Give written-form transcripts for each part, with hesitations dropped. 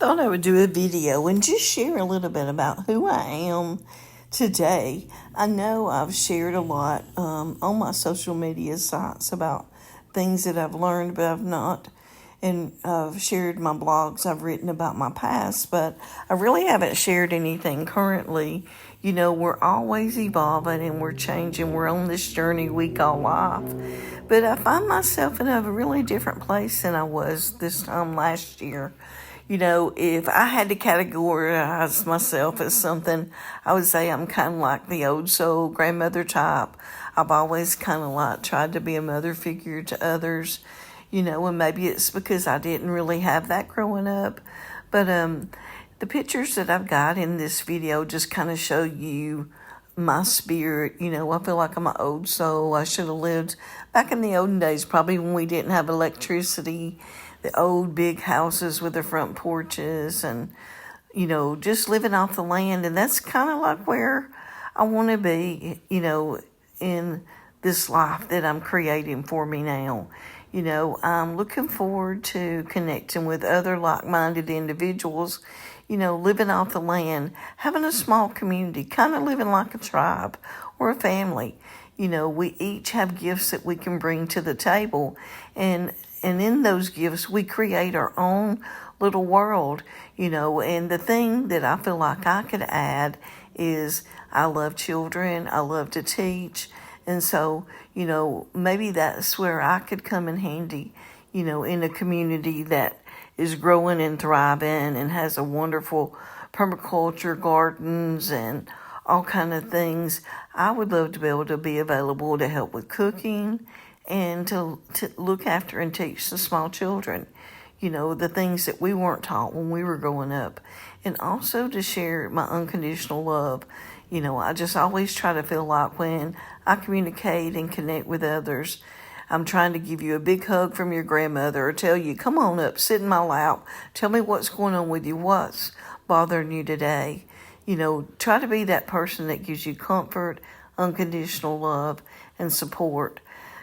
thought I would do a video and just share a little bit about who I am today. I know I've shared a lot on my social media sites about things that I've learned, but I've not. And I've shared my blogs, I've written about my past, but I really haven't shared anything currently. You know, we're always evolving and we're changing. We're on this journey we call life. But I find myself in a really different place than I was this time last year. You know, if I had to categorize myself as something, I would say I'm kind of like the old soul grandmother type. I've always kind of like tried to be a mother figure to others, you know, and maybe it's because I didn't really have that growing up. But the pictures that I've got in this video just kind of show you my spirit. You know, I feel like I'm an old soul. I should have lived back in the olden days, probably when we didn't have electricity, the old big houses with the front porches and, you know, just living off the land. And that's kind of like where I want to be, you know, in this life that I'm creating for me now. You know, I'm looking forward to connecting with other like-minded individuals, you know, living off the land, having a small community, kind of living like a tribe or a family. You know, we each have gifts that we can bring to the table, and in those gifts, we create our own little world, you know, and the thing that I feel like I could add is I love children, I love to teach, and so, you know, maybe that's where I could come in handy, you know, in a community that is growing and thriving and has a wonderful permaculture gardens and all kind of things. I would love to be able to be available to help with cooking and to look after and teach the small children, you know, the things that we weren't taught when we were growing up. And also to share my unconditional love. You know, I just always try to feel like when I communicate and connect with others, I'm trying to give you a big hug from your grandmother or tell you, come on up, sit in my lap, tell me what's going on with you, what's bothering you today. You know, try to be that person that gives you comfort, unconditional love, and support.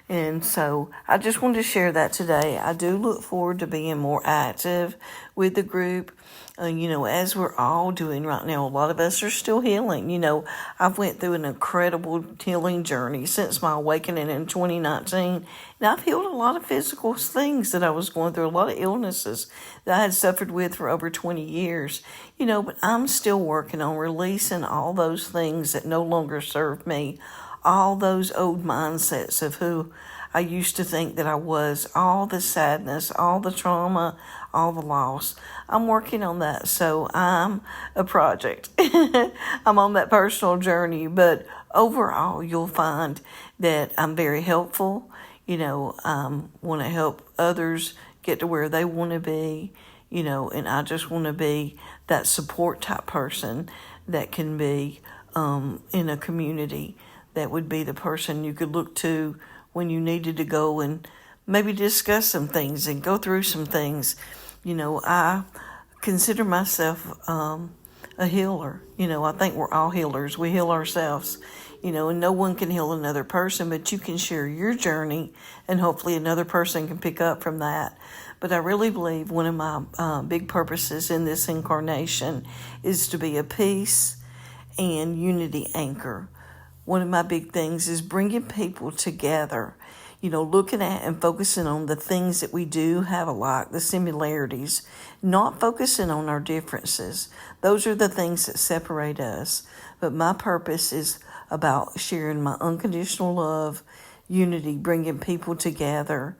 And so I just wanted to share that today. I do look forward to being more active with the group. You know, as we're all doing right now, a lot of us are still healing. You know, I've went through an incredible healing journey since my awakening in 2019. And I've healed a lot of physical things that I was going through, a lot of illnesses that I had suffered with for over 20 years. You know, but I'm still working on releasing all those things that no longer serve me, all those old mindsets of who I used to think that I was, all the sadness, all the trauma, all the loss. I'm working on that, so I'm a project. I'm on that personal journey, but overall, you'll find that I'm very helpful. You know, want to help others get to where they want to be, you know, and I just want to be that support type person that can be in a community that would be the person you could look to when you needed to go and maybe discuss some things and go through some things. You know, I consider myself a healer. You know, I think we're all healers. We heal ourselves, you know, and no one can heal another person, but you can share your journey and hopefully another person can pick up from that. But I really believe one of my big purposes in this incarnation is to be a peace and unity anchor. One of my big things is bringing people together, you know, looking at and focusing on the things that we do have alike, the similarities, not focusing on our differences. Those are the things that separate us. But my purpose is about sharing my unconditional love, unity, bringing people together,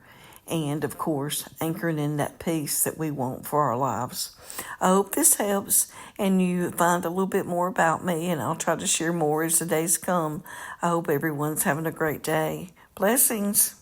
and, of course, anchoring in that peace that we want for our lives. I hope this helps and you find a little bit more about me, and I'll try to share more as the days come. I hope everyone's having a great day. Blessings.